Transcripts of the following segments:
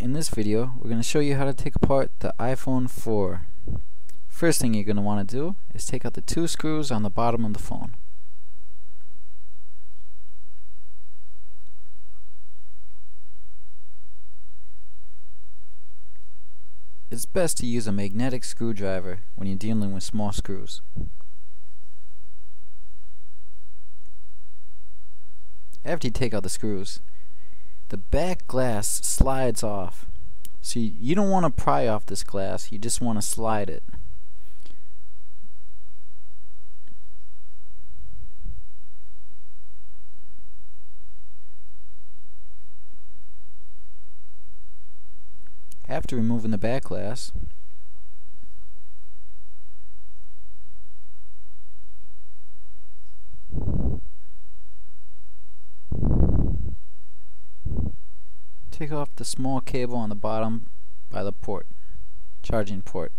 In this video, we're going to show you how to take apart the iPhone 4. First thing you're going to want to do is take out the two screws on the bottom of the phone. It's best to use a magnetic screwdriver when you're dealing with small screws. After you take out the screws, the back glass slides off. So you don't want to pry off this glass, you just want to slide it. After removing the back glass, take off the small cable on the bottom by the port, charging port.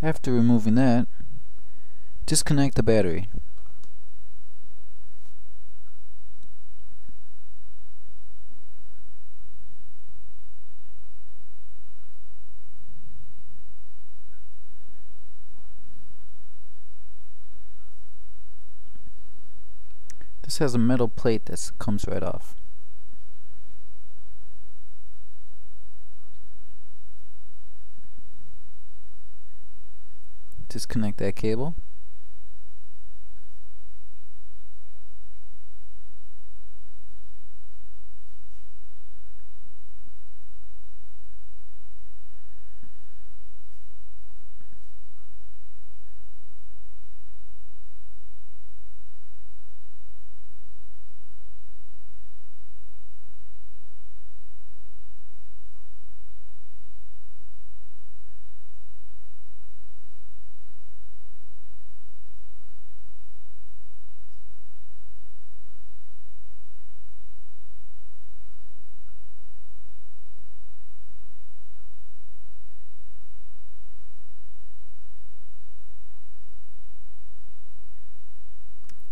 After removing that, disconnect the battery. This has a metal plate that comes right off. Disconnect that cable.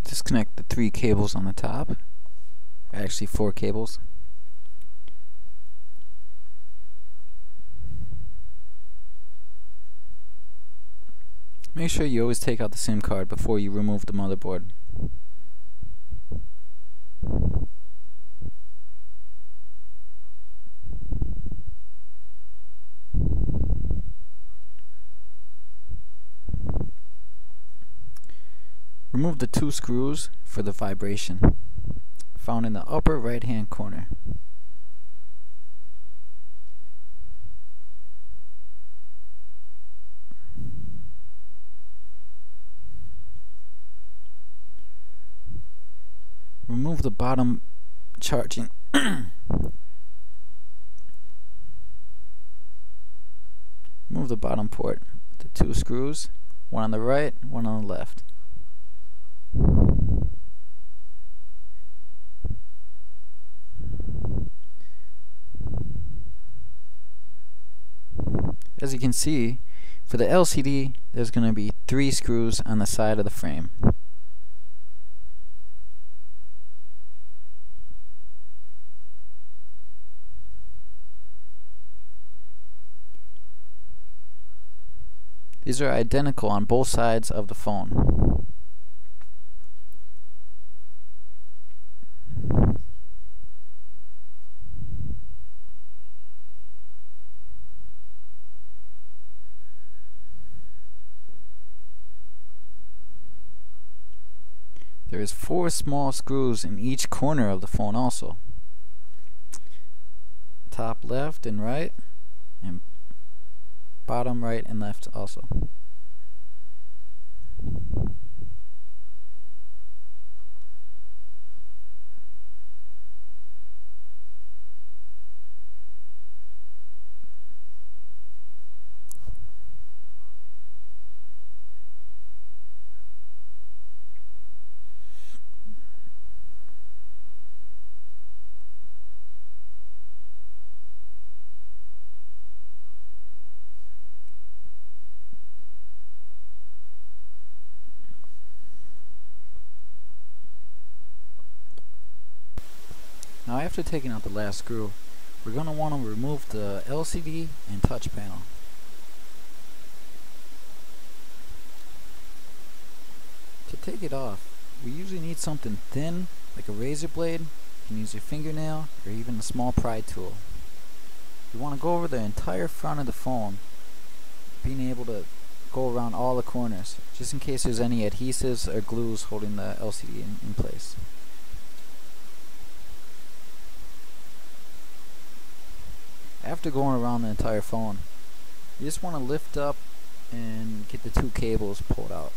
Disconnect the 3 cables on the top. Actually 4 cables. Make sure you always take out the SIM card before you remove the motherboard. Remove the 2 screws for the vibration, found in the upper right hand corner. Remove the bottom charging Remove the bottom port, the 2 screws, one on the right, one on the left. As you can see, for the LCD, there's going to be 3 screws on the side of the frame. These are identical on both sides of the phone. There is 4 small screws in each corner of the phone also. Top left and right, and bottom right and left also. After taking out the last screw, we're going to want to remove the LCD and touch panel. To take it off, we usually need something thin, like a razor blade. You can use your fingernail or even a small pry tool. You want to go over the entire front of the phone, being able to go around all the corners, just in case there's any adhesives or glues holding the LCD in place. After going around the entire phone, you just want to lift up and get the two cables pulled out.